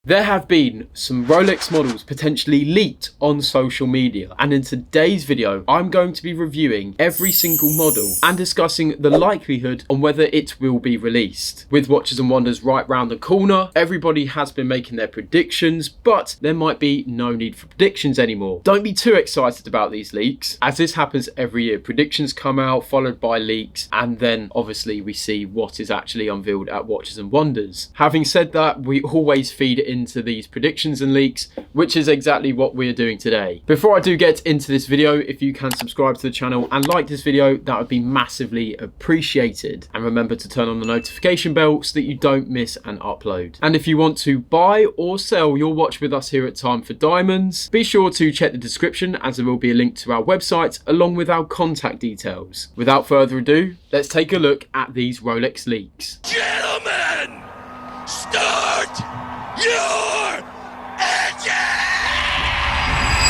There have been some Rolex models potentially leaked on social media, and in today's video I'm going to be reviewing every single model and discussing the likelihood on whether it will be released. With Watches and Wonders right round the corner, everybody has been making their predictions, but there might be no need for predictions anymore. Don't be too excited about these leaks, as this happens every year. Predictions come out followed by leaks, and then obviously we see what is actually unveiled at Watches and Wonders. Having said that, we always feed into these predictions and leaks, which is exactly what we're doing today. Before I do get into this video, if you can subscribe to the channel and like this video, that would be massively appreciated. And remember to turn on the notification bell so that you don't miss an upload. And if you want to buy or sell your watch with us here at Time for Diamonds, be sure to check the description, as there will be a link to our website along with our contact details. Without further ado, let's take a look at these Rolex leaks. Gentlemen, start your engine!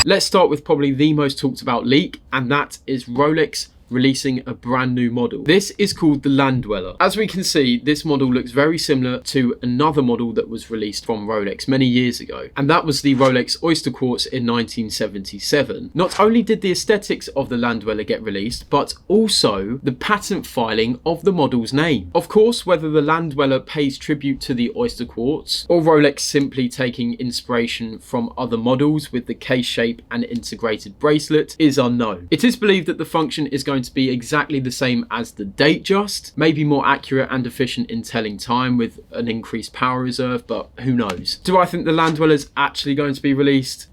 Let's start with probably the most talked about leak, and that is Rolex releasing a brand new model. This is called the Land Dweller. As we can see, this model looks very similar to another model that was released from Rolex many years ago, and that was the Rolex Oyster Quartz in 1977. Not only did the aesthetics of the Land Dweller get released, but also the patent filing of the model's name. Of course, whether the Land Dweller pays tribute to the Oyster Quartz or Rolex simply taking inspiration from other models with the case shape and integrated bracelet is unknown. It is believed that the function is going to be exactly the same as the Datejust, maybe more accurate and efficient in telling time with an increased power reserve, but who knows. Do I think the Land Dweller is actually going to be released?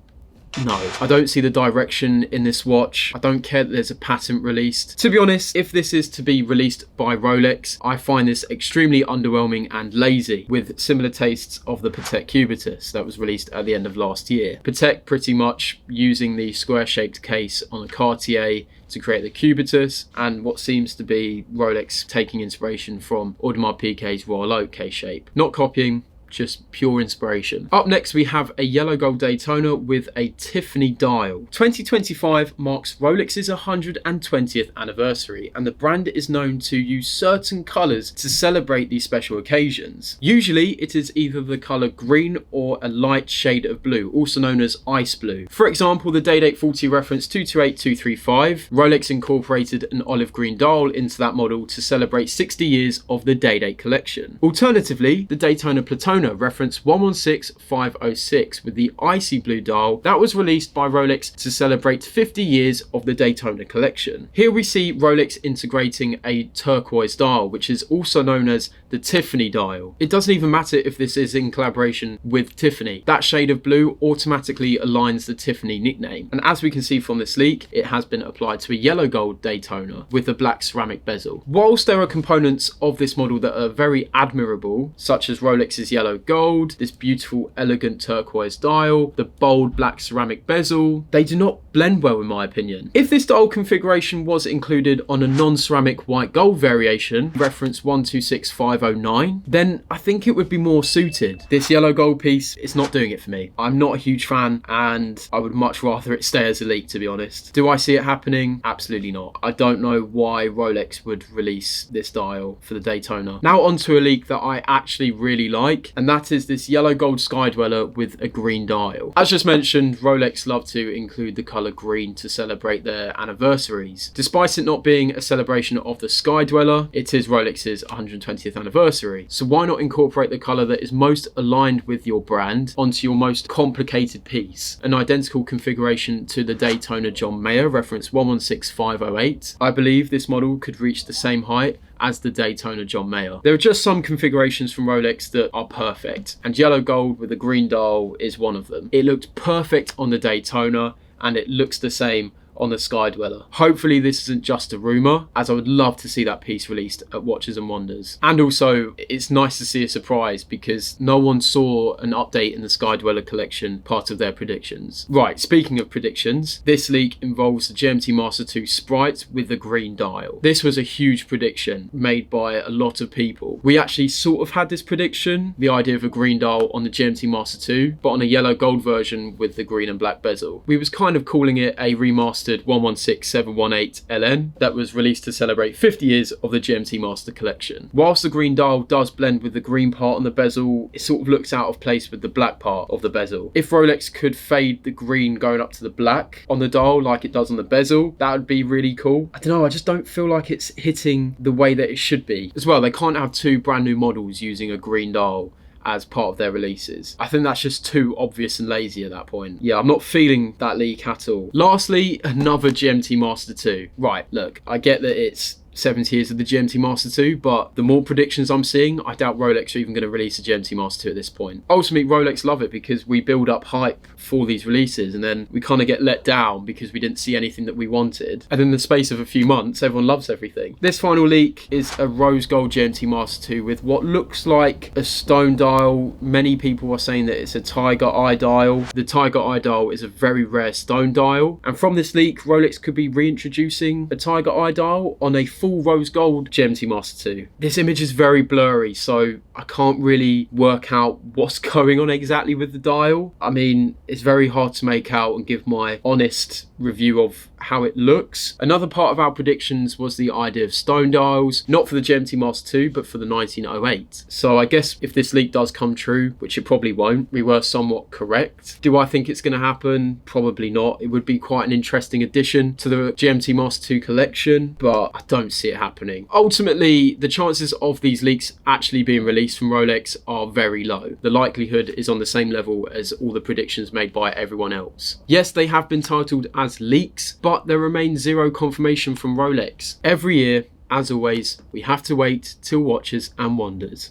No, I don't see the direction in this watch. I don't care that there's a patent released. To be honest, if this is to be released by Rolex, I find this extremely underwhelming and lazy, with similar tastes of the Patek Cubitus that was released at the end of last year. Patek pretty much using the square-shaped case on a Cartier to create the Cubitus, and what seems to be Rolex taking inspiration from Audemars Piguet's Royal Oak case shape. Not copying, just pure inspiration. Up next, we have a yellow gold Daytona with a Tiffany dial. 2025 marks Rolex's 120th anniversary, and the brand is known to use certain colors to celebrate these special occasions. Usually it is either the color green or a light shade of blue, also known as ice blue. For example, the Day-Date 40 reference 228235, Rolex incorporated an olive green dial into that model to celebrate 60 years of the Day-Date collection. Alternatively, the Daytona Platona reference 116506 with the icy blue dial that was released by Rolex to celebrate 50 years of the Daytona collection. Here we see Rolex integrating a turquoise dial, which is also known as the Tiffany dial. It doesn't even matter if this is in collaboration with Tiffany. That shade of blue automatically aligns the Tiffany nickname. And as we can see from this leak, it has been applied to a yellow gold Daytona with a black ceramic bezel. Whilst there are components of this model that are very admirable, such as Rolex's yellow gold, this beautiful elegant turquoise dial, the bold black ceramic bezel, they do not blend well in my opinion. If this dial configuration was included on a non-ceramic white gold variation, reference 126509, then I think it would be more suited. This yellow gold piece, it's not doing it for me. I'm not a huge fan, and I would much rather it stay as a leak, to be honest. Do I see it happening? Absolutely not. I don't know why Rolex would release this dial for the Daytona. Now onto a leak that I actually really like, and that is this yellow gold Sky Dweller with a green dial. As just mentioned, Rolex love to include the colour green to celebrate their anniversaries. Despite it not being a celebration of the Sky Dweller, it is Rolex's 120th anniversary. So why not incorporate the colour that is most aligned with your brand onto your most complicated piece? An identical configuration to the Daytona John Mayer, reference 116508. I believe this model could reach the same height as the Daytona John Mayer. There are just some configurations from Rolex that are perfect, and yellow gold with a green dial is one of them. It looked perfect on the Daytona, and it looks the same on the Sky Dweller. Hopefully this isn't just a rumour, as I would love to see that piece released at Watches and Wonders. And also, it's nice to see a surprise, because no one saw an update in the Sky Dweller collection part of their predictions. Right, speaking of predictions, this leak involves the GMT Master II Sprite with the green dial. This was a huge prediction made by a lot of people. We actually sort of had this prediction, the idea of a green dial on the GMT Master II, but on a yellow gold version with the green and black bezel. We was kind of calling it a remaster registered 116718LN that was released to celebrate 50 years of the GMT Master collection. Whilst the green dial does blend with the green part on the bezel, it sort of looks out of place with the black part of the bezel. If Rolex could fade the green going up to the black on the dial like it does on the bezel, that would be really cool. I don't know, I just don't feel like it's hitting the way that it should be. As well, they can't have two brand new models using a green dial as part of their releases. I think that's just too obvious and lazy at that point. Yeah, I'm not feeling that leak at all. Lastly, another GMT Master II. Right, look, I get that it's 70 years of the GMT Master II, but the more predictions I'm seeing, I doubt Rolex are even going to release a GMT Master II at this point. Ultimately, Rolex love it because we build up hype for these releases and then we kind of get let down because we didn't see anything that we wanted. And in the space of a few months, everyone loves everything. This final leak is a rose gold GMT Master II with what looks like a stone dial. Many people are saying that it's a tiger eye dial. The tiger eye dial is a very rare stone dial. And from this leak, Rolex could be reintroducing a tiger eye dial on a full rose gold GMT Master II. This image is very blurry, so I can't really work out what's going on exactly with the dial. I mean, it's very hard to make out and give my honest review of how it looks. Another part of our predictions was the idea of stone dials, not for the GMT Master II, but for the 1908. So I guess if this leak does come true, which it probably won't, we were somewhat correct. Do I think it's going to happen? Probably not. It would be quite an interesting addition to the GMT Master II collection, but I don't see it happening. Ultimately, the chances of these leaks actually being released from Rolex are very low. The likelihood is on the same level as all the predictions made by everyone else. Yes, they have been titled as leaks, but there remains zero confirmation from Rolex. Every year, as always, we have to wait till watches and wonders.